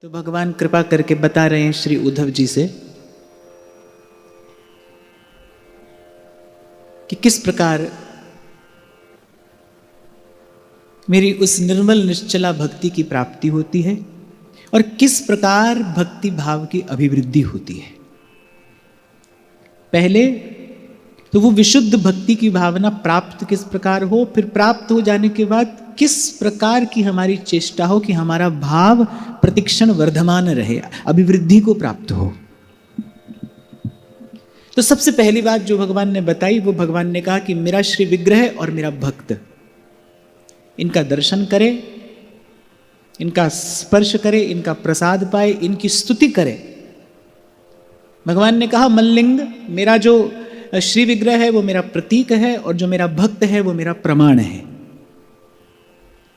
तो भगवान कृपा करके बता रहे हैं श्री उद्धव जी से कि किस प्रकार मेरी उस निर्मल निश्चला भक्ति की प्राप्ति होती है और किस प्रकार भक्ति भाव की अभिवृद्धि होती है। पहले तो वो विशुद्ध भक्ति की भावना प्राप्त किस प्रकार हो, फिर प्राप्त हो जाने के बाद किस प्रकार की हमारी चेष्टा हो कि हमारा भाव प्रतिक्षण वर्धमान रहे, अभिवृद्धि को प्राप्त हो। तो सबसे पहली बात जो भगवान ने बताई वो भगवान ने कहा कि मेरा श्री विग्रह और मेरा भक्त, इनका दर्शन करे, इनका स्पर्श करे, इनका प्रसाद पाए, इनकी स्तुति करे। भगवान ने कहा मल्लिंग, मेरा जो श्री विग्रह है वो मेरा प्रतीक है और जो मेरा भक्त है वो मेरा प्रमाण है।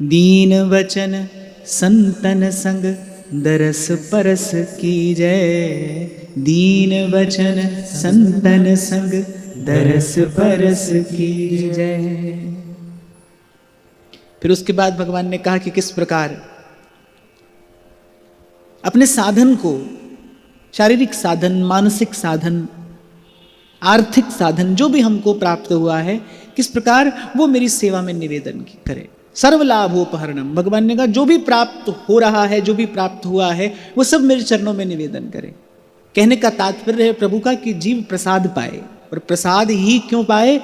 दीन वचन संतन संग दरस परस की जय, दीन वचन संतन संग दरस परस की जय। फिर उसके बाद भगवान ने कहा कि किस प्रकार अपने साधन को, शारीरिक साधन, मानसिक साधन, आर्थिक साधन जो भी हमको प्राप्त हुआ है, किस प्रकार वो मेरी सेवा में निवेदन करे। सर्वलाभोपहरणम, भगवान ने कहा जो भी प्राप्त हो रहा है, जो भी प्राप्त हुआ है, वो सब मेरे चरणों में निवेदन करे। कहने का तात्पर्य है प्रभु का कि जीव प्रसाद पाए, और प्रसाद ही क्यों पाए?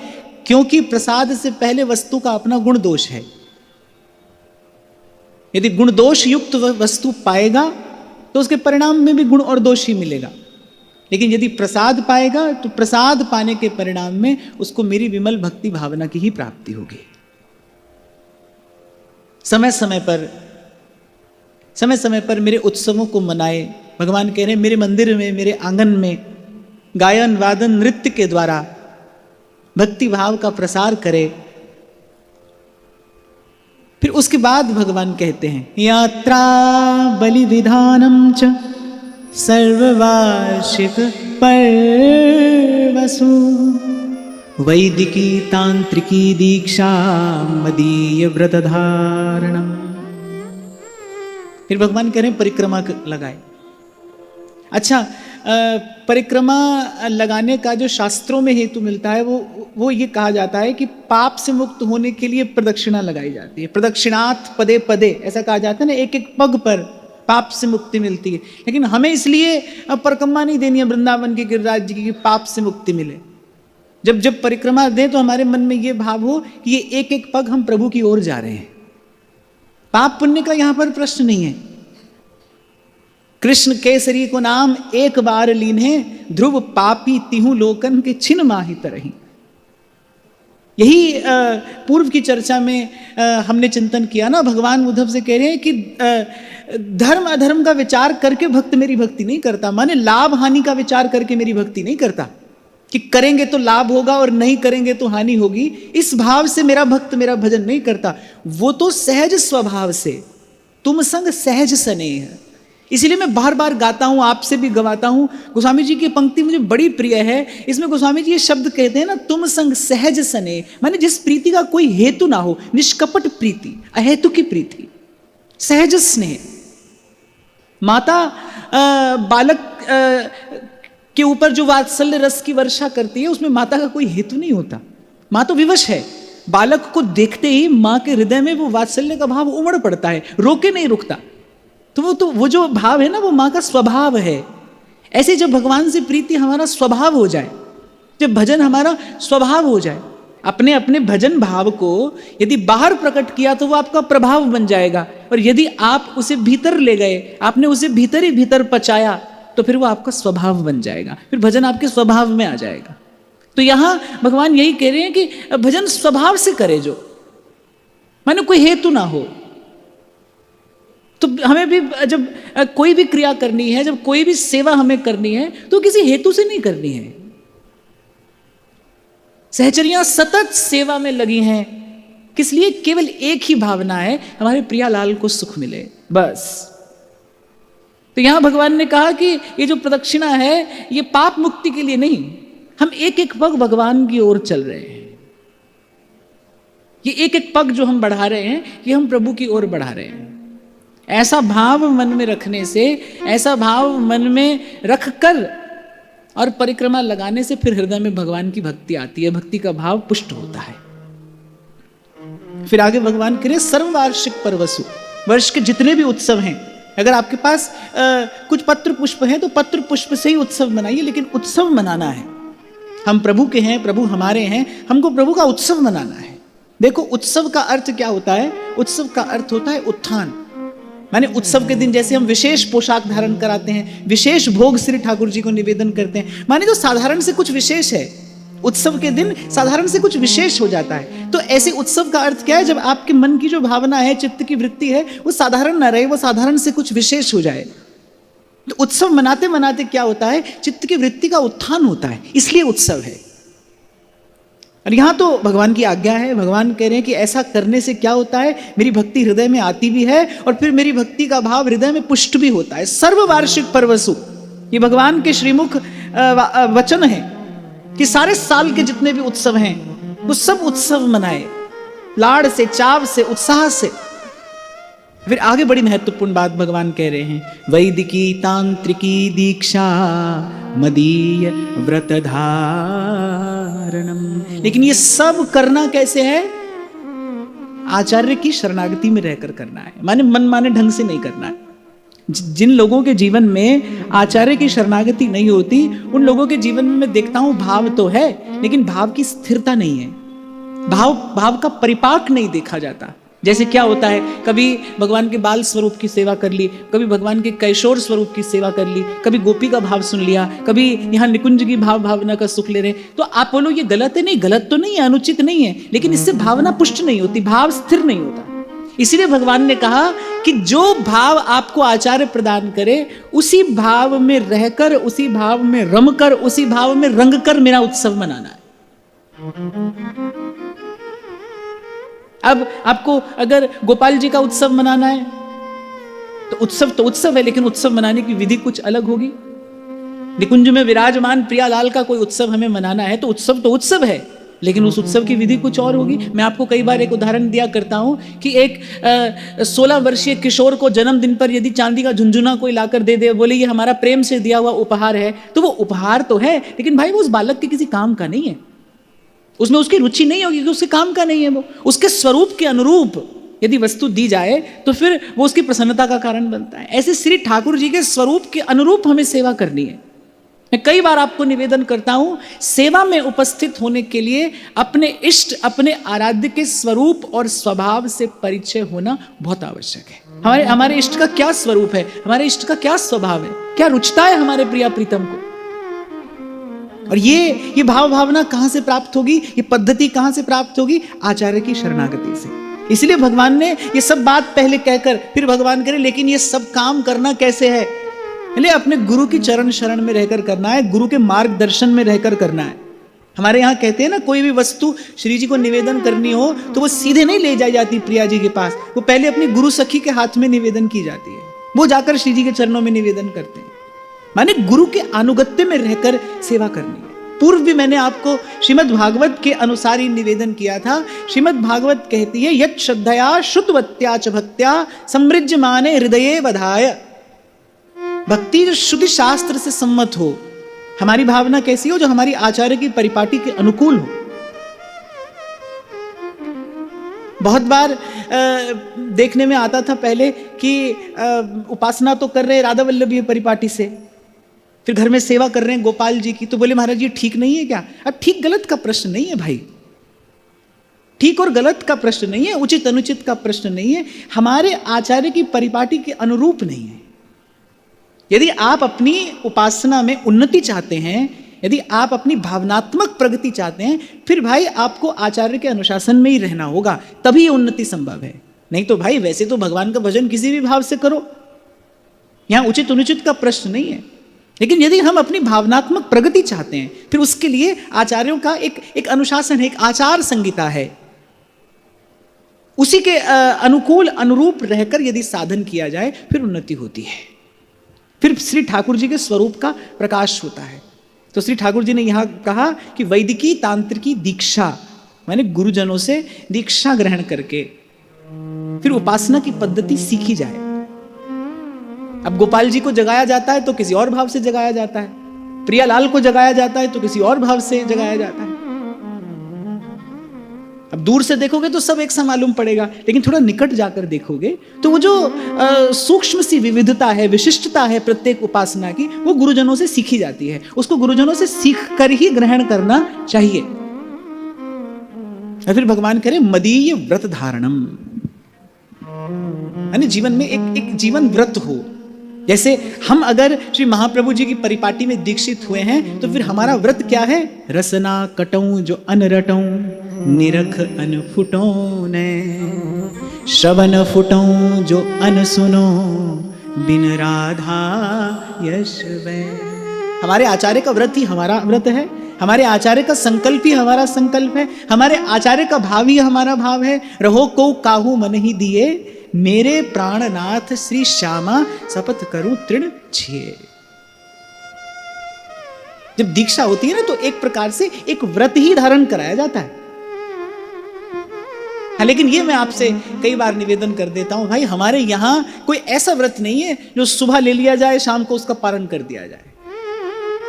क्योंकि प्रसाद से पहले वस्तु का अपना गुण दोष है। यदि गुण दोष युक्त वस्तु पाएगा तो उसके परिणाम में भी गुण और दोष ही मिलेगा, लेकिन यदि प्रसाद पाएगा तो प्रसाद पाने के परिणाम में उसको मेरी विमल भक्ति भावना की ही प्राप्ति होगी। समय समय पर मेरे उत्सवों को मनाए। भगवान कह रहे हैं मेरे मंदिर में, मेरे आंगन में गायन वादन नृत्य के द्वारा भक्ति भाव का प्रसार करे। फिर उसके बाद भगवान कहते हैं यात्रा बलि विधानम च सर्ववार्षिक पर्वसु वैदिकी तांत्रिकी दीक्षा मदीय व्रत धारणम। फिर भगवान कह रहे हैं परिक्रमा लगाए। अच्छा, परिक्रमा लगाने का जो शास्त्रों में हेतु मिलता है वो ये कहा जाता है कि पाप से मुक्त होने के लिए प्रदक्षिणा लगाई जाती है। प्रदक्षिणात् पदे पदे ऐसा कहा जाता है ना, एक एक पग पर पाप से मुक्ति मिलती है। लेकिन हमें इसलिए परिक्रमा नहीं देनी है वृंदावन के गिरिराज जी की पाप से मुक्ति मिले। जब जब परिक्रमा दें तो हमारे मन में ये भाव हो कि ये एक एक पग हम प्रभु की ओर जा रहे हैं। पाप पुण्य का यहां पर प्रश्न नहीं है। कृष्ण केसरी को नाम एक बार लीन्हे, ध्रुव पापी तिहु लोकन के छिन माहि तरहि। यही पूर्व की चर्चा में हमने चिंतन किया ना। भगवान उद्धव से कह रहे हैं कि धर्म अधर्म का विचार करके भक्त मेरी भक्ति नहीं करता, माने लाभ हानि का विचार करके मेरी भक्ति नहीं करता कि करेंगे तो लाभ होगा और नहीं करेंगे तो हानि होगी। इस भाव से मेरा भक्त मेरा भजन नहीं करता। वो तो सहज स्वभाव से, तुम संग सहज स्नेह। इसलिए मैं बार बार गाता हूं, आपसे भी गवाता हूं। गोस्वामी जी की पंक्ति मुझे बड़ी प्रिय है। इसमें गोस्वामी जी ये शब्द कहते हैं ना, तुम संग सहज स्नेह, माने जिस प्रीति का कोई हेतु ना हो, निष्कपट प्रीति, अहेतु की प्रीति, सहज स्नेह। माता बालक के ऊपर जो वात्सल्य रस की वर्षा करती है उसमें माता का कोई हेतु नहीं होता। माँ तो विवश है, बालक को देखते ही माँ के हृदय में वो वात्सल्य का भाव उमड़ पड़ता है, रोके नहीं रुकता। तो वो जो भाव है ना, वो माँ का स्वभाव है। ऐसे जब भगवान से प्रीति हमारा स्वभाव हो जाए, जब भजन हमारा स्वभाव हो जाए, अपने अपने भजन भाव को यदि बाहर प्रकट किया तो वो आपका प्रभाव बन जाएगा। और यदि आप उसे भीतर ले गए, आपने उसे भीतर ही भीतर पचाया, तो फिर वो आपका स्वभाव बन जाएगा, फिर भजन आपके स्वभाव में आ जाएगा। तो यहां भगवान यही कह रहे हैं कि भजन स्वभाव से करे, जो माने कोई हेतु ना हो। तो हमें भी जब कोई भी क्रिया करनी है, जब कोई भी सेवा हमें करनी है, तो किसी हेतु से नहीं करनी है। सहचरियां सतत सेवा में लगी हैं, किस लिए? केवल एक ही भावना है, हमारे प्रियालाल को सुख मिले, बस। तो यहां भगवान ने कहा कि ये जो प्रदक्षिणा है ये पाप मुक्ति के लिए नहीं, हम एक एक पग भगवान की ओर चल रहे हैं। ये एक एक पग जो हम बढ़ा रहे हैं, ये हम प्रभु की ओर बढ़ा रहे हैं। ऐसा भाव मन में रखने से, ऐसा भाव मन में रख कर और परिक्रमा लगाने से फिर हृदय में भगवान की भक्ति आती है, भक्ति का भाव पुष्ट होता है। फिर आगे भगवान कह रहे सर्ववार्षिक पर्वसु, वर्ष के जितने भी उत्सव हैं, अगर आपके पास कुछ पत्र पुष्प हैं तो पत्र पुष्प से ही उत्सव मनाइए, लेकिन उत्सव मनाना है। हम प्रभु के हैं, प्रभु हमारे हैं, हमको प्रभु का उत्सव मनाना है। देखो उत्सव का अर्थ क्या होता है? उत्सव का अर्थ होता है उत्थान। माने उत्सव के दिन जैसे हम विशेष पोशाक धारण कराते हैं, विशेष भोग श्री ठाकुर जी को निवेदन करते हैं, माने जो साधारण से कुछ विशेष है, उत्सव के दिन साधारण से कुछ विशेष हो जाता है। तो ऐसे उत्सव का अर्थ क्या है? जब आपके मन की जो भावना है, चित्त की वृत्ति है, वो साधारण ना रहे, वो साधारण से कुछ विशेष हो जाए। तो उत्सव मनाते मनाते क्या होता है? चित्त की वृत्ति का उत्थान होता है, इसलिए उत्सव है। और यहां तो भगवान की आज्ञा है, भगवान कह रहे हैं कि ऐसा करने से क्या होता है? मेरी भक्ति हृदय में आती भी है और फिर मेरी भक्ति का भाव हृदय में पुष्ट भी होता है। सर्ववार्षिक पर्वसु, ये भगवान के श्रीमुख वचन है कि सारे साल के जितने भी उत्सव हैं वो सब उत्सव मनाए, लाड़ से, चाव से, उत्साह से। फिर आगे बड़ी महत्वपूर्ण बात भगवान कह रहे हैं, वैदिकी तांत्रिकी दीक्षा मदीय व्रत धारणम। लेकिन ये सब करना कैसे है? आचार्य की शरणागति में रहकर करना है, माने मन माने ढंग से नहीं करना है। जिन लोगों के जीवन में आचार्य की शरणागति नहीं होती, उन लोगों के जीवन में मैं देखता हूं भाव तो है, लेकिन भाव की स्थिरता नहीं है, भाव का परिपाक नहीं देखा जाता। जैसे क्या होता है, कभी भगवान के बाल स्वरूप की सेवा कर ली, कभी भगवान के कैशोर स्वरूप की सेवा कर ली, कभी गोपी का भाव सुन लिया, कभी यहाँ निकुंज की भावना का सुख ले रहे, तो आप बोलो ये गलत है? नहीं, गलत तो नहीं है, अनुचित नहीं है, लेकिन इससे भावना पुष्ट नहीं होती, भाव स्थिर नहीं होता। इसीलिए भगवान ने कहा कि जो भाव आपको आचार्य प्रदान करे, उसी भाव में रहकर, उसी भाव में रमकर, उसी भाव में रंग कर मेरा उत्सव मनाना है। अब आपको अगर गोपाल जी का उत्सव मनाना है तो उत्सव है, लेकिन उत्सव मनाने की विधि कुछ अलग होगी। निकुंज में विराजमान प्रियालाल का कोई उत्सव हमें मनाना है तो उत्सव है, लेकिन उस उत्सव की विधि कुछ और होगी। मैं आपको कई बार एक उदाहरण दिया करता हूं कि एक 16 वर्षीय किशोर को जन्मदिन पर यदि चांदी का झुंझुना कोई लाकर दे दे, बोले ये हमारा प्रेम से दिया हुआ उपहार है, तो वो उपहार तो है, लेकिन भाई वो उस बालक के किसी काम का नहीं है, उसमें उसकी रुचि नहीं होगी, क्योंकि उसके काम का नहीं है। वो उसके स्वरूप के अनुरूप यदि वस्तु दी जाए तो फिर वो उसकी प्रसन्नता का कारण बनता है। ऐसे श्री ठाकुर जी के स्वरूप के अनुरूप हमें सेवा करनी है। मैं कई बार आपको निवेदन करता हूं, सेवा में उपस्थित होने के लिए अपने इष्ट, अपने आराध्य के स्वरूप और स्वभाव से परिचय होना बहुत आवश्यक है। हमारे इष्ट का क्या स्वरूप है, हमारे इष्ट का क्या स्वभाव है, क्या रुचता है हमारे प्रिया प्रीतम को। और ये भाव भावना कहां से प्राप्त होगी, ये पद्धति कहां से प्राप्त होगी? आचार्य की शरणागति से। इसलिए भगवान ने ये सब बात पहले कहकर फिर भगवान करे, लेकिन ये सब काम करना कैसे है? इसलिए अपने गुरु की चरण शरण में रहकर करना है, गुरु के मार्गदर्शन में रहकर करना है। हमारे यहाँ कहते हैं ना, कोई भी वस्तु श्री जी को निवेदन करनी हो तो वो सीधे नहीं ले जाई जाती प्रिया जी के पास, वो पहले अपनी गुरु सखी के हाथ में निवेदन की जाती है, वो जाकर श्री जी के चरणों में निवेदन करते हैं। माने गुरु के अनुगत्य में रहकर सेवा करनी है। पूर्व भी मैंने आपको श्रीमद् भागवत के अनुसार ही निवेदन किया था। श्रीमद् भागवत कहती है, यत् श्रद्धया श्रुतवत्या च भक्त्या समृज्यमाने हृदये वधाय। भक्ति जो शुद्ध शास्त्र से सम्मत हो, हमारी भावना कैसी हो? जो हमारी आचार्य की परिपाटी के अनुकूल हो। बहुत बार देखने में आता था पहले कि उपासना तो कर रहे राधा वल्लभी परिपाटी से, फिर घर में सेवा कर रहे हैं गोपाल जी की, तो बोले महाराज ये ठीक नहीं है क्या? अब ठीक गलत का प्रश्न नहीं है भाई, ठीक और गलत का प्रश्न नहीं है, उचित अनुचित का प्रश्न नहीं है, हमारे आचार्य की परिपाटी के अनुरूप नहीं है। यदि आप अपनी उपासना में उन्नति चाहते हैं, यदि आप अपनी भावनात्मक प्रगति चाहते हैं, फिर भाई आपको आचार्य के अनुशासन में ही रहना होगा, तभी उन्नति संभव है। नहीं तो भाई वैसे तो भगवान का भजन किसी भी भाव से करो, यहां उचित अनुचित का प्रश्न नहीं है। लेकिन यदि हम अपनी भावनात्मक प्रगति चाहते हैं, फिर उसके लिए आचार्यों का एक अनुशासन है, एक आचार संहिता है, उसी के अनुकूल अनुरूप रहकर यदि साधन किया जाए फिर उन्नति होती है, फिर श्री ठाकुर जी के स्वरूप का प्रकाश होता है। तो श्री ठाकुर जी ने यहां कहा कि वैदिकी तांत्रिकी दीक्षा, माने गुरुजनों से दीक्षा ग्रहण करके फिर उपासना की पद्धति सीखी जाए। अब गोपाल जी को जगाया जाता है तो किसी और भाव से जगाया जाता है, प्रियालाल को जगाया जाता है तो किसी और भाव से जगाया जाता है। अब दूर से देखोगे तो सब एक सा मालूम पड़ेगा, लेकिन थोड़ा निकट जाकर देखोगे तो वो जो सूक्ष्म सी विविधता है, विशिष्टता है प्रत्येक उपासना की, वो गुरुजनों से सीखी जाती है। उसको गुरुजनों से सीख कर ही ग्रहण करना चाहिए। और फिर भगवान करे मदीय व्रत धारणम, यानी जीवन में एक जीवन व्रत हो। जैसे हम अगर श्री महाप्रभु जी की परिपाटी में दीक्षित हुए हैं तो फिर हमारा व्रत क्या है? रसना कटऊं जो अनरटऊं, निरख अन फुटों ने, श्रवण फुटऊं जो अन सुनो, बिन राधा यश वे। हमारे आचार्य का व्रत ही हमारा व्रत है, हमारे आचार्य का संकल्प ही हमारा संकल्प है, हमारे आचार्य का भाव ही हमारा भाव है। रहो को काहू मन ही दिए, मेरे प्राणनाथ श्री श्यामा शपथ करूं तृण छिए। जब दीक्षा होती है ना तो एक प्रकार से एक व्रत ही धारण कराया जाता है। हाँ, लेकिन ये मैं आपसे कई बार निवेदन कर देता हूं, भाई हमारे यहां कोई ऐसा व्रत नहीं है जो सुबह ले लिया जाए शाम को उसका पारण कर दिया जाए।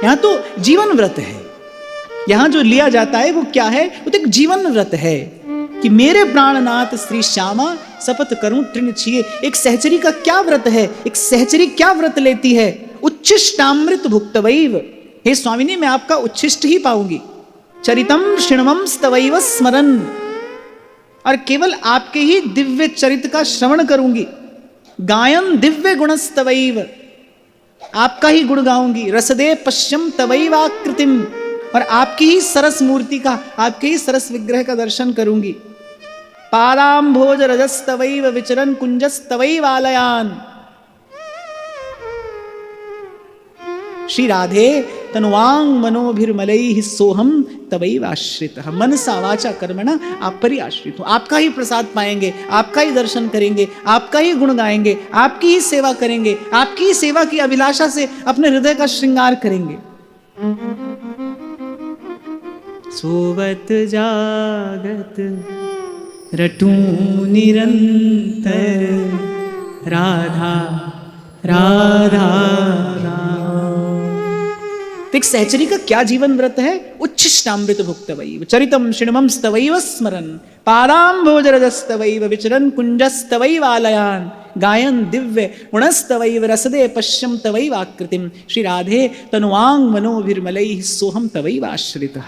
यहां तो जीवन व्रत है। यहां जो लिया जाता है वो क्या है? वो तो एक जीवन व्रत है कि मेरे प्राणनाथ श्री श्यामा शपथ करूं तृण छिए। एक सहचरी का क्या व्रत है? एक सहचरी क्या व्रत लेती है? उच्छिष्टामृत भुक्तवैव। हे स्वामिनी, मैं आपका उच्छिष्ट ही पाऊंगी। चरितम श्रृणवम स्तवैव स्मरन, और केवल आपके ही दिव्य चरित का श्रवण करूंगी। गायन दिव्य गुणस्तवैव, आपका ही गुण गाऊंगी। रसदे पश्यम तवैवाकृतिम, और आपकी ही सरस मूर्ति का, आपके ही सरस विग्रह का दर्शन करूंगी। पादाम्भोज रजस्तवैव विचरन कुंजस्तवैवालयान। श्री राधे तनुवांग मनोभिर्मलैः सोहम तवैवाश्रितः। मनसा वाचा कर्मणा आप पर ही आश्रित हूं। आपका ही प्रसाद पाएंगे, आपका ही दर्शन करेंगे, आपका ही गुण गाएंगे, आपकी ही सेवा करेंगे, आपकी ही सेवा की अभिलाषा से अपने हृदय का श्रृंगार करेंगे। सोवत जागत रटूं निरंतर, राधा राधा राम। एक सहचरी का क्या जीवन व्रत है? उच्छिष्टामृत भुक्तवैव, चरितम श्रृणवम स्तवैव स्मरन, पादाम्भोज रजस्तवैव विचरन कुंजस्तवैवालयान, गायन दिव्य गुणस्तवैव रसदे पश्यम तवैवाकृतिम। श्री राधे तनुवांग मनोभिर्मलैः सोहम तवैवाश्रितः।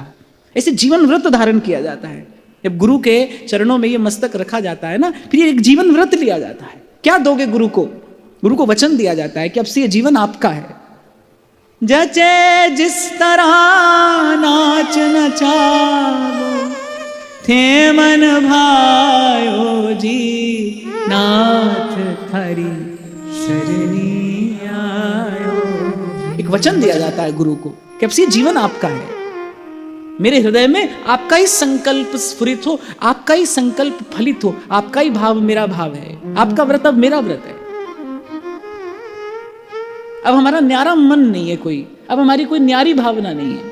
ऐसे जीवन व्रत धारण किया जाता है। जब गुरु के चरणों में ये मस्तक रखा जाता है ना, फिर एक जीवन व्रत लिया जाता है। क्या दोगे गुरु को? गुरु को वचन दिया जाता है कि अब से ये जीवन आपका है। जचे जिस तरह नाच नचावो, थे मन भायो जी, नाथ थारी सरनी आयो। एक वचन दिया जाता है गुरु को कि अब से ये जीवन आपका है। मेरे हृदय में आपका ही संकल्प स्फुरित हो, आपका ही संकल्प फलित हो, आपका ही भाव मेरा भाव है, आपका व्रत अब मेरा व्रत है। अब हमारा न्यारा मन नहीं है कोई, अब हमारी कोई न्यारी भावना नहीं है।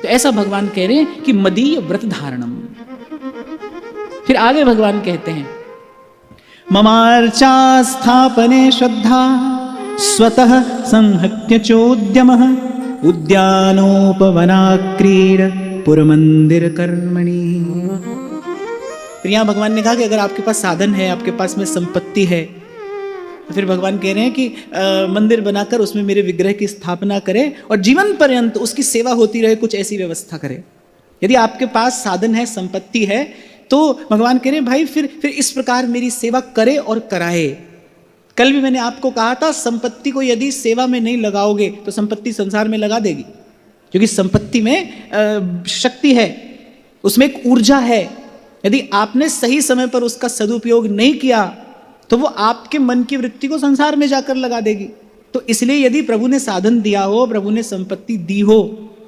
तो ऐसा भगवान कह रहे हैं कि मदीय व्रत धारणम। फिर आगे भगवान कहते हैं ममार्चा स्थापने श्रद्धा, स्वतः संहत्य चोद्यमः, उद्यानोपवनाक्रीड पुरमंदिर कर्मणि। फिर यहां भगवान ने कहा कि अगर आपके पास साधन है, आपके पास में संपत्ति है, तो फिर भगवान कह रहे हैं कि मंदिर बनाकर उसमें मेरे विग्रह की स्थापना करें और जीवन पर्यंत उसकी सेवा होती रहे, कुछ ऐसी व्यवस्था करें। यदि आपके पास साधन है, संपत्ति है, तो भगवान कह रहे हैं भाई फिर इस प्रकार मेरी सेवा करे और कराए। कल भी मैंने आपको कहा था, संपत्ति को यदि सेवा में नहीं लगाओगे तो संपत्ति संसार में लगा देगी, क्योंकि संपत्ति में शक्ति है, उसमें एक ऊर्जा है। यदि आपने सही समय पर उसका सदुपयोग नहीं किया तो वो आपके मन की वृत्ति को संसार में जाकर लगा देगी। तो इसलिए यदि प्रभु ने साधन दिया हो, प्रभु ने संपत्ति दी हो,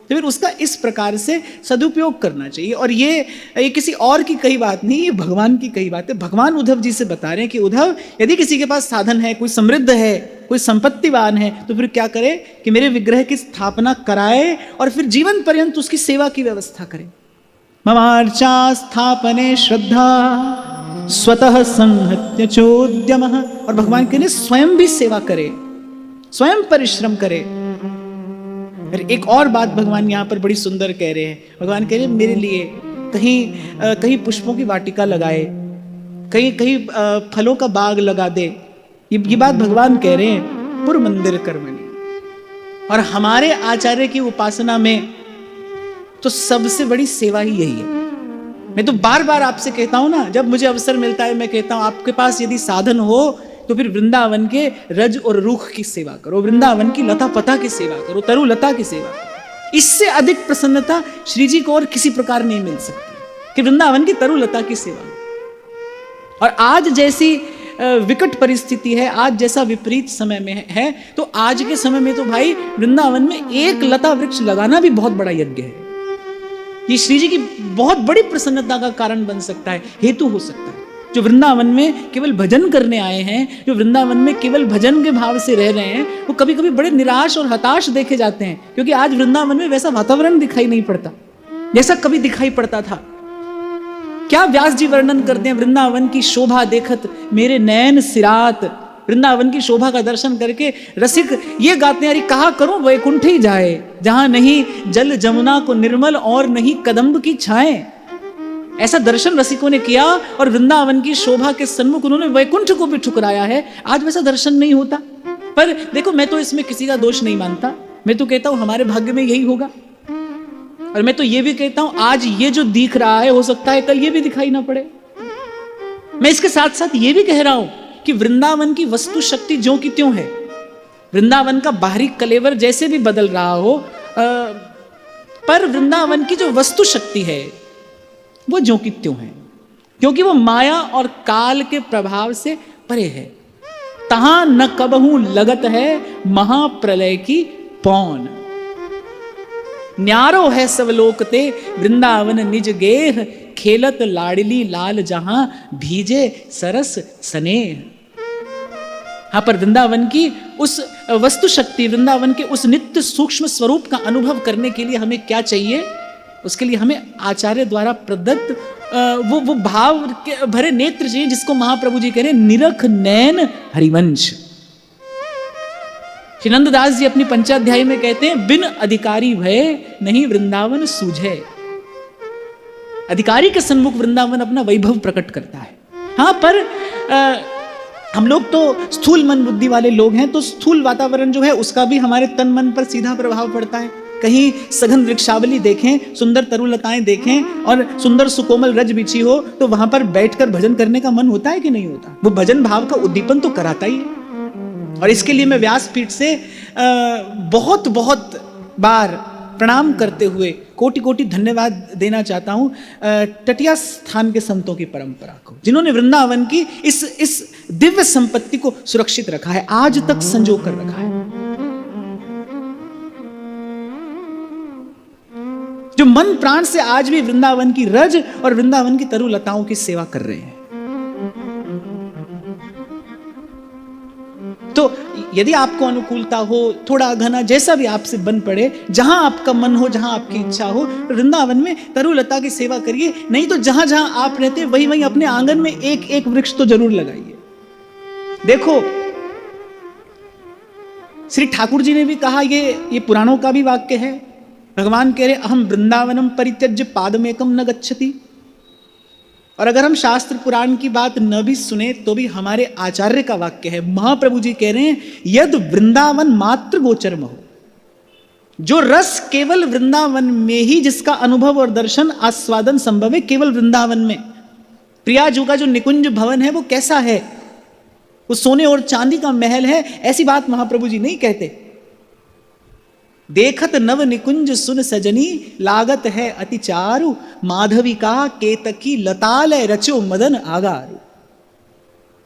तो फिर उसका इस प्रकार से सदुपयोग करना चाहिए। और ये किसी और की कही बात नहीं, ये भगवान की कही बात है। भगवान उद्धव जी से बता रहे हैं कि उद्धव, यदि किसी के पास साधन है, कोई समृद्ध है, कोई संपत्तिवान है, तो फिर क्या करे कि मेरे विग्रह की स्थापना कराए और फिर जीवन पर्यंत उसकी सेवा की व्यवस्था करे। ममार्चा स्थापने श्रद्धा, स्वतः संहत्य चोद्यमः, और भगवान के लिए स्वयं भी सेवा करे, स्वयं परिश्रम करे। फिर एक और बात भगवान यहाँ पर बड़ी सुंदर कह रहे हैं। भगवान कह रहे हैं मेरे लिए कहीं पुष्पों की वाटिका लगाए, कहीं फलों का बाग लगा दे। ये बात भगवान कह रहे हैं पुर मंदिर कर्मणि। और हमारे आचार्य की उपासना में तो सबसे बड़ी सेवा ही यही है। मैं तो बार बार आपसे कहता हूं ना, जब मुझे अवसर मिलता है मैं कहता हूं आपके पास यदि साधन हो तो फिर वृंदावन के रज और रूख की सेवा करो, वृंदावन की लता पता की सेवा करो, तरु लता की सेवा करो। इससे अधिक प्रसन्नता श्री जी को और किसी प्रकार नहीं मिल सकती कि वृंदावन की तरु लता की सेवा। और आज जैसी विकट परिस्थिति है, आज जैसा विपरीत समय में है, तो आज के समय में तो भाई वृंदावन में एक लता वृक्ष लगाना भी बहुत बड़ा यज्ञ है। ये श्री जी की बहुत बड़ी प्रसन्नता का कारण बन सकता है, हेतु हो सकता है। जो वृंदावन में केवल भजन करने आए हैं, जो वृंदावन में केवल भजन के भाव से रह रहे हैं, वो कभी कभी बड़े निराश और हताश देखे जाते हैं, क्योंकि आज वृंदावन में वैसा वातावरण दिखाई नहीं पड़ता जैसा कभी दिखाई पड़ता था। क्या व्यास जी वर्णन करते हैं, वृंदावन की शोभा देखत मेरे नैन सिरात। वृंदावन की शोभा का दर्शन करके रसिक ये गाते हैं, अरे कहा करूं वैकुंठ ही जाए, जहां नहीं जल जमुना को निर्मल और नहीं कदम्ब की छाएं। ऐसा दर्शन रसिकों ने किया और वृंदावन की शोभा के सन्मुख उन्होंने वैकुंठ को भी ठुकराया है। आज वैसा दर्शन नहीं होता। पर देखो, मैं तो इसमें किसी का दोष नहीं मानता, मैं तो कहता हूं हमारे भाग्य में यही होगा। और मैं तो ये भी कहता हूं आज ये जो दिख रहा है, हो सकता है कल ये भी दिखाई ना पड़े। मैं इसके साथ साथ ये भी कह रहा हूं कि वृंदावन की वस्तु शक्ति ज्यों की त्यों है। वृंदावन का बाहरी कलेवर जैसे भी बदल रहा हो, पर वृंदावन की जो वस्तु शक्ति है वो ज्यों की त्यों है, क्योंकि वो माया और काल के प्रभाव से परे है। तहां न कबहू लगत है महाप्रलय की पौन। न्यारो है सब लोकते वृंदावन निज गेह, खेलत लाडली लाल जहां भीजे सरस स्नेह। हाँ, पर वृंदावन की उस वस्तु शक्ति, वृंदावन के उस नित्य सूक्ष्म स्वरूप का अनुभव करने के लिए हमें क्या चाहिए? उसके लिए हमें आचार्य द्वारा प्रदत्त वो भाव के भरे नेत्र चाहिए, जिसको महाप्रभु जी कह रहे हैं निरख नैन हरिवंश। श्री नंददास जी अपनी पंचाध्यायी में कहते हैं, बिन अधिकारी भय नहीं वृंदावन सूझे। अधिकारी के सन्मुख वृंदावन अपना वैभव प्रकट करता है। हाँ, पर हम लोग तो स्थूल मन बुद्धि वाले लोग हैं, तो स्थूल वातावरण जो है उसका भी हमारे तन मन पर सीधा प्रभाव पड़ता है। कहीं सघन वृक्षावली देखें, सुंदर तरुलताएं देखें और सुंदर सुकोमल रज बिछी हो, तो वहां पर बैठकर भजन करने का मन होता है कि नहीं होता? वो भजन भाव का उद्दीपन तो कराता ही है। और इसके लिए मैं व्यासपीठ से बहुत बहुत बार प्रणाम करते हुए कोटि कोटि धन्यवाद देना चाहता हूं तटिया स्थान के संतों की परंपरा को, जिन्होंने वृंदावन की इस दिव्य संपत्ति को सुरक्षित रखा है, आज तक संजो कर रखा है। जो मन प्राण से आज भी वृंदावन की रज और वृंदावन की तरुलताओं की सेवा कर रहे हैं। तो यदि आपको अनुकूलता हो, थोड़ा घना जैसा भी आपसे बन पड़े, जहां आपका मन हो, जहां आपकी इच्छा हो, वृंदावन में तरुलता की सेवा करिए। नहीं तो जहां जहां आप रहते वहीं वहीं अपने आंगन में एक एक वृक्ष तो जरूर लगाइए। देखो, श्री ठाकुर जी ने भी कहा, ये पुराणों का भी वाक्य है। भगवान कह रहे, अहम वृंदावनम परित्यज्य पादमेकम न गच्छति। और अगर हम शास्त्र पुराण की बात न भी सुने तो भी हमारे आचार्य का वाक्य है। महाप्रभु जी कह रहे हैं, यद वृंदावन मात्र गोचरम हो। जो रस केवल वृंदावन में ही, जिसका अनुभव और दर्शन आस्वादन संभव है केवल वृंदावन में। प्रियाजू का जो निकुंज भवन है वो कैसा है? वो सोने और चांदी का महल है, ऐसी बात महाप्रभु जी नहीं कहते। देखत नव निकुंज सुन सजनी, लागत है अति चारु, माधवी का केतकी लतालय रचो मदन आगारु।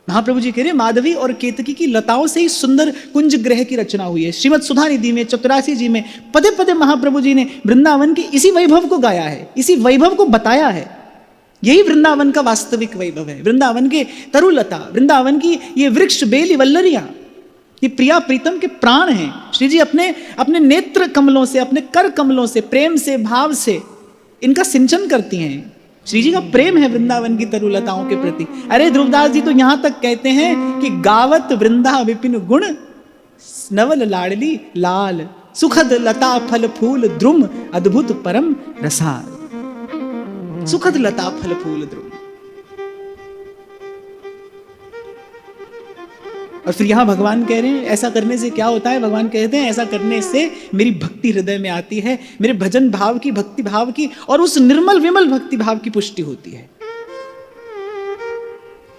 महाप्रभु जी कह रहे, माधवी और केतकी की लताओं से ही सुंदर कुंज ग्रह की रचना हुई है। श्रीमद् सुधा निधि में, 84 जी में पदे पदे महाप्रभु जी ने वृंदावन की इसी वैभव को गाया है, इसी वैभव को बताया है। यही वृंदावन का वास्तविक वैभव है। वृंदावन के तरुलता, वृंदावन की ये वृक्ष बेली वल्लरियां, ये प्रिया प्रीतम के प्राण हैं। श्री जी अपने नेत्र कमलों से, अपने कर कमलों से, प्रेम से, भाव से इनका सिंचन करती हैं। श्री जी का प्रेम है वृंदावन की तरुलताओं के प्रति। अरे ध्रुवदास जी तो यहां तक कहते हैं कि गावत वृंदा विपिन गुण, नवल लाडली लाल, सुखद लता फल फूल द्रुम, अद्भुत परम रसाल। सुखद लता फल फूल द्रुम। और फिर यहां भगवान कह रहे हैं ऐसा करने से क्या होता है। भगवान कहते हैं ऐसा करने से मेरी भक्ति हृदय में आती है, मेरे भजन भाव की, भक्ति भाव की, और उस निर्मल विमल भक्ति भाव की पुष्टि होती है।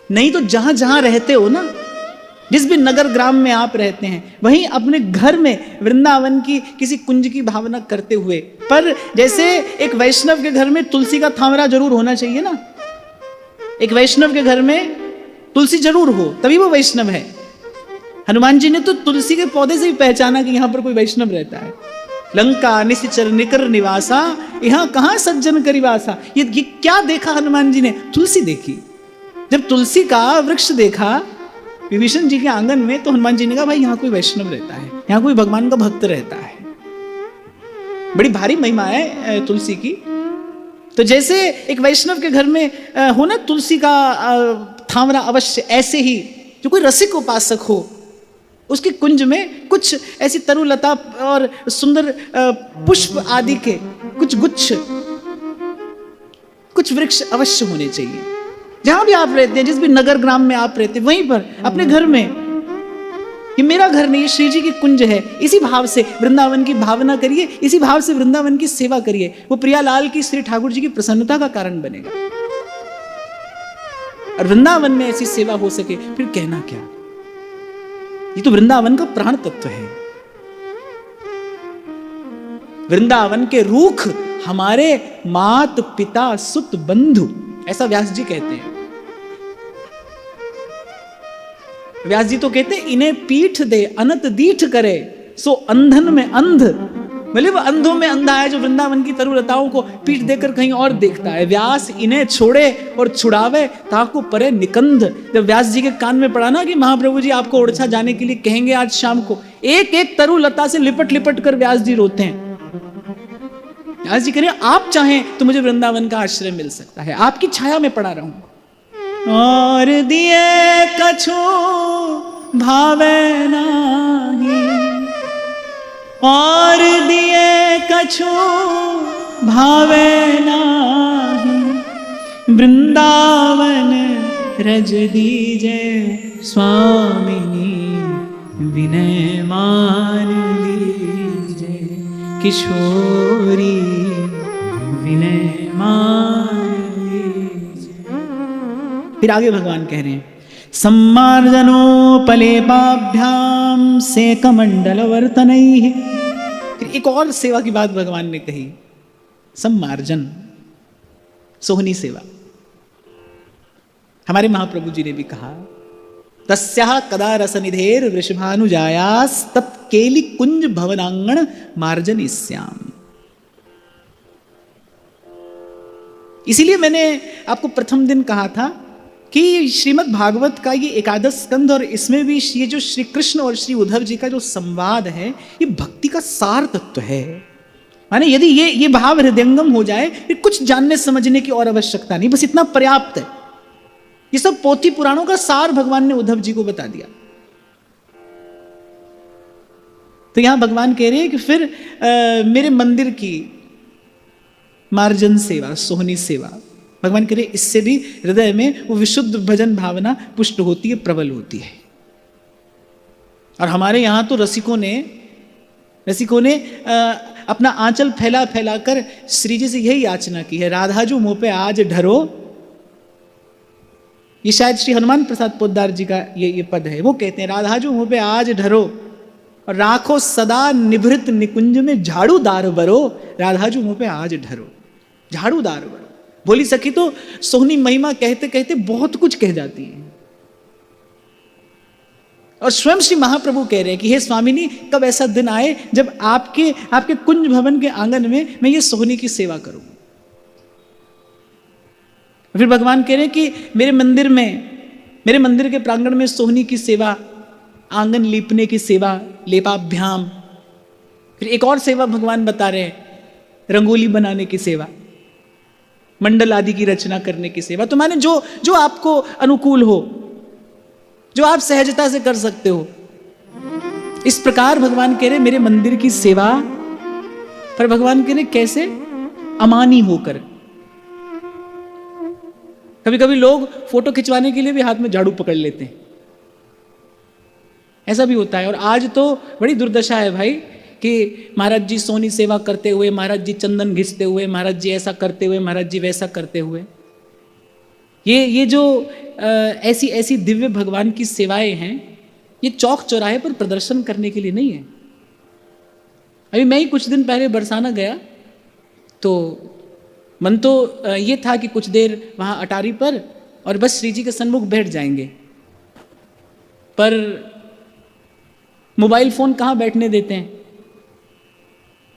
नहीं तो जहां जहां रहते हो ना, जिस भी नगर ग्राम में आप रहते हैं, वहीं अपने घर में वृंदावन की किसी कुंज की भावना करते हुए, पर जैसे एक वैष्णव के घर में तुलसी का थामरा जरूर होना चाहिए ना, एक वैष्णव के घर में तुलसी जरूर हो, तभी वो वैष्णव है। हनुमान जी ने तो तुलसी के पौधे से ही पहचाना कि यहां पर कोई वैष्णव रहता है। लंका निश्चर निकर निवासा, यहां कहां सज्जन करिवासा। ये क्या देखा हनुमान जी ने? तुलसी देखी। जब तुलसी का वृक्ष देखा विभीषण जी के आंगन में, तो हनुमान जी ने कहा भाई यहां कोई वैष्णव रहता है, यहां कोई भगवान का भक्त रहता है। बड़ी भारी महिमा है तुलसी की। तो जैसे एक वैष्णव के घर में हो ना तुलसी का थामरा अवश्य, ऐसे ही जो कोई रसिक उपासक हो, उसके कुंज में कुछ ऐसी तरुलता और सुंदर पुष्प आदि के कुछ गुच्छ, कुछ वृक्ष अवश्य होने चाहिए। जहां भी आप रहते हैं, जिस भी नगर ग्राम में आप रहते हैं, वहीं पर अपने घर में, ये मेरा घर नहीं, ये श्री जी की कुंज है, इसी भाव से वृंदावन की भावना करिए, इसी भाव से वृंदावन की सेवा करिए। वो प्रियालाल की, श्री ठाकुर जी की प्रसन्नता का कारण बनेगा। और वृंदावन में ऐसी सेवा हो सके, फिर कहना क्या। ये तो वृंदावन का प्राण तत्व है। वृंदावन के रूख हमारे मात पिता सुत बंधु, ऐसा व्यास जी कहते हैं। व्यास जी तो कहते हैं इन्हें पीठ दे अनत दीठ करे, सो अंधन में अंध। मतलब अंधों में अंधा है जो वृंदावन की तरुलताओं को पीठ देकर कहीं और देखता है। व्यास इन्हें छोड़े और छुड़ावे ताको परे निकंद। जब व्यास जी के कान में पड़ा ना कि महाप्रभु जी आपको ओरछा जाने के लिए कहेंगे आज शाम को, एक एक तरुलता से लिपट लिपट कर व्यास जी रोते हैं। व्यास जी कह रहे हैं आप चाहें तो मुझे वृंदावन का आश्रय मिल सकता है, आपकी छाया में पड़ा रहूंगा। और दिए कछु भावे नाही, और दिए कछु भावे नाही, वृंदावन रज दीजे स्वामिनी, विनय मान लीजे किशोरी, विनय मान लीजे। फिर आगे भगवान कह रहे हैं सम्मार्जनोपलेपाभ्याम सेकमंडल वर्तनैः। फिर एक और सेवा की बात भगवान ने कही, सम्मार्जन, सोहनी सेवा। हमारे महाप्रभु जी ने भी कहा तस्याः कदा रसनिधेर वृषभानुजायास तत्केली कुंज भवनांगण मार्जनिष्याम। इसीलिए मैंने आपको प्रथम दिन कहा था कि श्रीमद् भागवत का ये एकादश स्कंद और इसमें भी ये जो श्री कृष्ण और श्री उद्धव जी का जो संवाद है, ये भक्ति का सार तत्व है। माने यदि ये भाव हृदयंगम हो जाए, फिर कुछ जानने समझने की और आवश्यकता नहीं, बस इतना पर्याप्त है। ये सब पोथी पुराणों का सार भगवान ने उद्धव जी को बता दिया। तो यहां भगवान कह रहे हैं कि फिर मेरे मंदिर की मार्जन सेवा, सोहनी सेवा, भगवान कह रहे इससे भी हृदय में वो विशुद्ध भजन भावना पुष्ट होती है, प्रबल होती है। और हमारे यहाँ तो रसिकों ने अपना आंचल फैला फैला कर श्री जी से यही याचना की है, राधा जो मुंह पे आज ढरो। ये शायद श्री हनुमान प्रसाद पोद्दार जी का ये पद है। वो कहते हैं राधा जो मुंह पे आज ढरो और राखो सदा निभृत निकुंज में झाड़ूदार बरो। राधा जो मुंह पे आज ढरो, झाड़ूदार बरो। बोली सखी तो सोहनी महिमा कहते कहते बहुत कुछ कह जाती है। और स्वयं श्री महाप्रभु कह रहे हैं कि हे स्वामिनी, कब ऐसा दिन आए जब आपके कुंज भवन के आंगन में मैं ये सोहनी की सेवा करूं। फिर भगवान कह रहे हैं कि मेरे मंदिर के प्रांगण में सोहनी की सेवा, आंगन लीपने की सेवा, लेपाभ्याम। फिर एक और सेवा भगवान बता रहे हैं, रंगोली बनाने की सेवा। मंडल आदि की रचना करने की सेवा, तो माने जो जो आपको अनुकूल हो, जो आप सहजता से कर सकते हो। इस प्रकार भगवान कह रहे मेरे मंदिर की सेवा, पर भगवान कह रहे कैसे? अमानी होकर। कभी कभी लोग फोटो खिंचवाने के लिए भी हाथ में झाड़ू पकड़ लेते हैं, ऐसा भी होता है। और आज तो बड़ी दुर्दशा है भाई कि महाराज जी सोनी सेवा करते हुए, महाराज जी चंदन घिसते हुए, महाराज जी ऐसा करते हुए, महाराज जी वैसा करते हुए, ये जो ऐसी ऐसी दिव्य भगवान की सेवाएं हैं, ये चौक चौराहे पर प्रदर्शन करने के लिए नहीं है। अभी मैं ही कुछ दिन पहले बरसाना गया, तो मन तो ये था कि कुछ देर वहाँ अटारी पर और बस श्री जी के सन्मुख बैठ जाएंगे, पर मोबाइल फोन कहाँ बैठने देते हैं।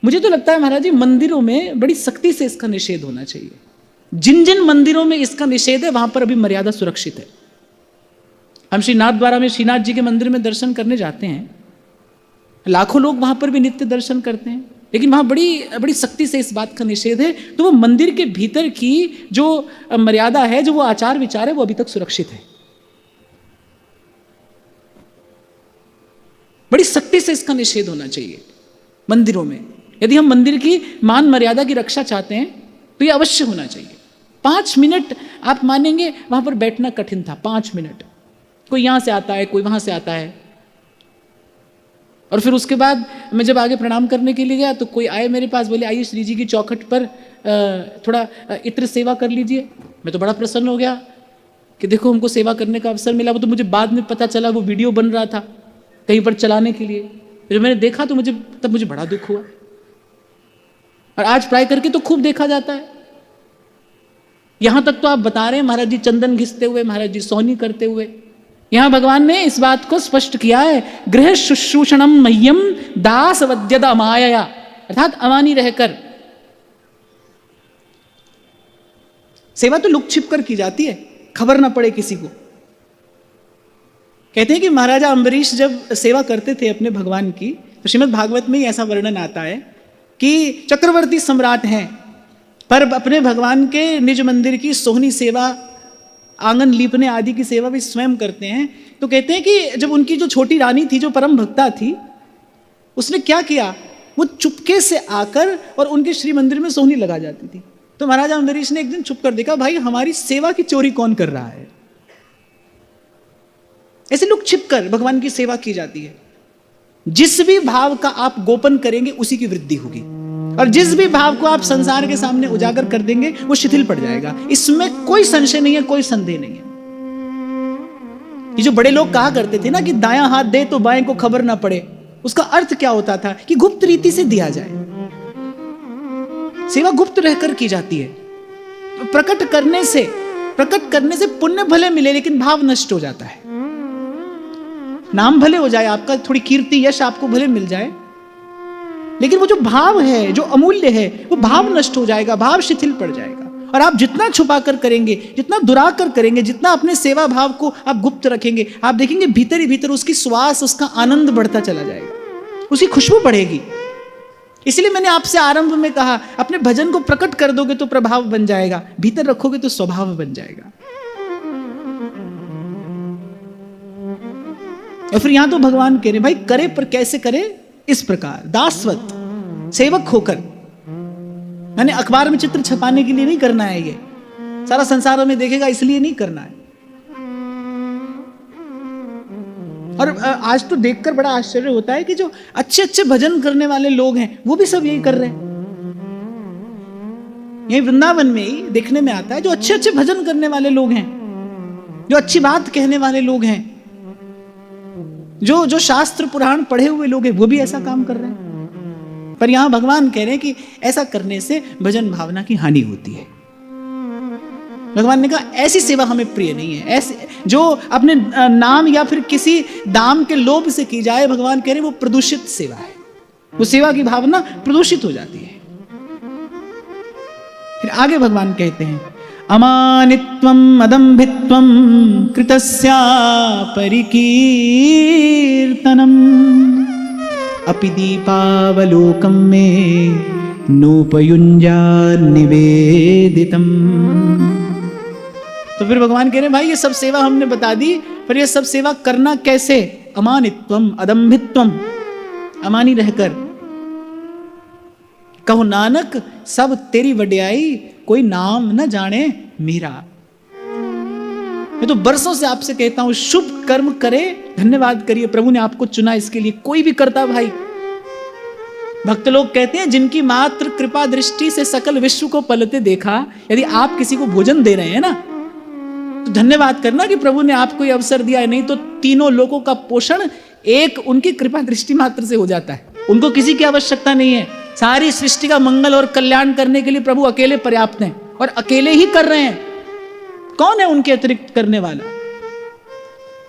मुझे तो लगता है महाराज जी मंदिरों में बड़ी सख्ती से इसका निषेध होना चाहिए। जिन जिन मंदिरों में इसका निषेध है वहां पर अभी मर्यादा सुरक्षित है। हम श्री नाथ द्वारा में श्रीनाथ जी के मंदिर में दर्शन करने जाते हैं, लाखों लोग वहां पर भी नित्य दर्शन करते हैं, लेकिन वहां बड़ी बड़ी सख्ती से इस बात का निषेध है। तो वो मंदिर के भीतर की जो मर्यादा है, जो वो आचार विचार है, वो अभी तक सुरक्षित है। बड़ी सख्ती से इसका निषेध होना चाहिए मंदिरों में। यदि हम मंदिर की मान मर्यादा की रक्षा चाहते हैं तो ये अवश्य होना चाहिए। 5 मिनट आप मानेंगे वहां पर बैठना कठिन था। 5 मिनट, कोई यहां से आता है, कोई वहां से आता है। और फिर उसके बाद मैं जब आगे प्रणाम करने के लिए गया तो कोई आए मेरे पास, बोले आइए श्री जी की चौखट पर थोड़ा इत्र सेवा कर लीजिए। मैं तो बड़ा प्रसन्न हो गया कि देखो हमको सेवा करने का अवसर मिला। वो तो मुझे बाद में पता चला वो वीडियो बन रहा था कहीं पर चलाने के लिए। जब मैंने देखा तो मुझे बड़ा दुख हुआ। और आज प्राय करके तो खूब देखा जाता है। यहां तक तो आप बता रहे हैं महाराज जी चंदन घिसते हुए, महाराज जी सोनी करते हुए। यहां भगवान ने इस बात को स्पष्ट किया है, गृह शुश्रूषणम मह्यम दास वद्यद अमाया, अर्थात अमानी रहकर। सेवा तो लुक छिप कर की जाती है, खबर ना पड़े किसी को। कहते हैं कि महाराजा अम्बरीश जब सेवा करते थे अपने भगवान की, तो श्रीमद् भागवत में ही ऐसा वर्णन आता है कि चक्रवर्ती सम्राट हैं, पर अपने भगवान के निज मंदिर की सोहनी सेवा, आंगन लीपने आदि की सेवा भी स्वयं करते हैं। तो कहते हैं कि जब उनकी जो छोटी रानी थी, जो परम भक्ता थी, उसने क्या किया, वो चुपके से आकर और उनके श्री मंदिर में सोहनी लगा जाती थी। तो महाराजा अम्बरीश ने एक दिन छुप कर देखा, भाई हमारी सेवा की चोरी कौन कर रहा है। ऐसे लुक छिप कर भगवान की सेवा की जाती है। जिस भी भाव का आप गोपन करेंगे उसी की वृद्धि होगी, और जिस भी भाव को आप संसार के सामने उजागर कर देंगे वो शिथिल पड़ जाएगा। इसमें कोई संशय नहीं है, कोई संदेह नहीं है। ये जो बड़े लोग कहा करते थे ना कि दायां हाथ दे तो बाएं को खबर ना पड़े, उसका अर्थ क्या होता था कि गुप्त रीति से दिया जाए। सेवा गुप्त रहकर की जाती है। तो प्रकट करने से पुण्य भले मिले, लेकिन भाव नष्ट हो जाता है। नाम भले हो जाए आपका, थोड़ी कीर्ति यश आपको भले मिल जाए, लेकिन वो जो भाव है, जो अमूल्य है, वो भाव नष्ट हो जाएगा, भाव शिथिल पड़ जाएगा। और आप जितना छुपा कर करेंगे, जितना दुरा कर करेंगे, जितना अपने सेवा भाव को आप गुप्त रखेंगे, आप देखेंगे भीतर ही भीतर उसकी श्वास, उसका आनंद बढ़ता चला जाएगा, उसकी खुशबू बढ़ेगी। इसलिए मैंने आपसे आरंभ में कहा, अपने भजन को प्रकट कर दोगे तो प्रभाव बन जाएगा, भीतर रखोगे तो स्वभाव बन जाएगा। और फिर यहां तो भगवान कह रहे भाई करे, पर कैसे करे, इस प्रकार दासवत, सेवक होकर। मैंने अखबार में चित्र छपाने के लिए नहीं करना है, ये सारा संसार में देखेगा इसलिए नहीं करना है। और आज तो देखकर बड़ा आश्चर्य होता है कि जो अच्छे अच्छे भजन करने वाले लोग हैं वो भी सब यही कर रहे हैं। यही वृंदावन में ही देखने में आता है, जो अच्छे अच्छे भजन करने वाले लोग हैं, जो अच्छी बात कहने वाले लोग हैं, जो शास्त्र पुराण पढ़े हुए लोग हैं, वो भी ऐसा काम कर रहे हैं। पर यहां भगवान कह रहे हैं कि ऐसा करने से भजन भावना की हानि होती है। भगवान ने कहा ऐसी सेवा हमें प्रिय नहीं है। ऐसे जो अपने नाम या फिर किसी दाम के लोभ से की जाए, भगवान कह रहे हैं वो प्रदूषित सेवा है, वो सेवा की भावना प्रदूषित हो जाती है। फिर आगे भगवान कहते हैं, अमानित्वम अदम्भित्वम कृतस्या परिकीर्तनम अपि दीपावलोकम में नोपयुञ्जा निवेदितम। तो फिर भगवान कह रहे हैं भाई ये सब सेवा हमने बता दी, पर ये सब सेवा करना कैसे? अमानित्वम अदम्भित्वम, अमानी रहकर। कहो नानक सब तेरी वड्याई, कोई नाम न जाने मेरा। मैं तो बरसों से आपसे कहता हूं शुभ कर्म करे, धन्यवाद करिए, प्रभु ने आपको चुना इसके लिए। कोई भी करता भाई। भक्त लोग कहते हैं जिनकी मात्र कृपा दृष्टि से सकल विश्व को पलते देखा। यदि आप किसी को भोजन दे रहे हैं ना, तो धन्यवाद करना कि प्रभु ने आपको यह अवसर दिया है। नहीं तो तीनों लोगों का पोषण एक उनकी कृपा दृष्टि मात्र से हो जाता है। उनको किसी की आवश्यकता नहीं है। सारी सृष्टि का मंगल और कल्याण करने के लिए प्रभु अकेले पर्याप्त हैं, और अकेले ही कर रहे हैं। कौन है उनके अतिरिक्त करने वाला?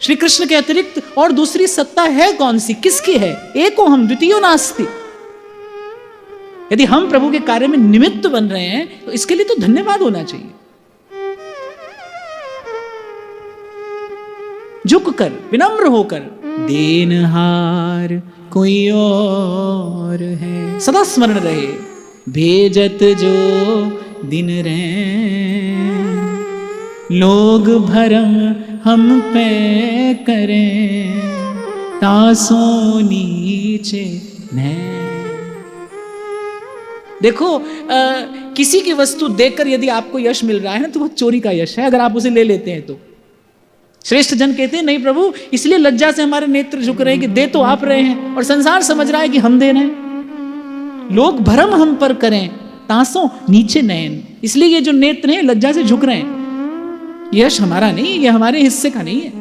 श्री कृष्ण के अतिरिक्त और दूसरी सत्ता है कौन सी? किसकी है? एको हम द्वितीयो नास्ति। यदि हम प्रभु के कार्य में निमित्त बन रहे हैं तो इसके लिए तो धन्यवाद होना चाहिए। झुक कर, विनम्र होकर, देनहार कोई और है, सदा स्मरण रहे, भेजत जो दिन रहे, लोग भरम हम पे करें, तासो नीचे न। देखो किसी की वस्तु देकर यदि आपको यश मिल रहा है ना, तो वो चोरी का यश है, अगर आप उसे ले लेते हैं तो। श्रेष्ठ जन कहते हैं नहीं प्रभु, इसलिए लज्जा से हमारे नेत्र झुक रहे हैं कि दे तो आप रहे हैं और संसार समझ रहा है कि हम दे रहे हैं। लोग भरम हम पर करें, तासों नीचे नयन। इसलिए ये जो नेत्र हैं लज्जा से झुक रहे हैं। यश हमारा नहीं, ये हमारे हिस्से का नहीं है।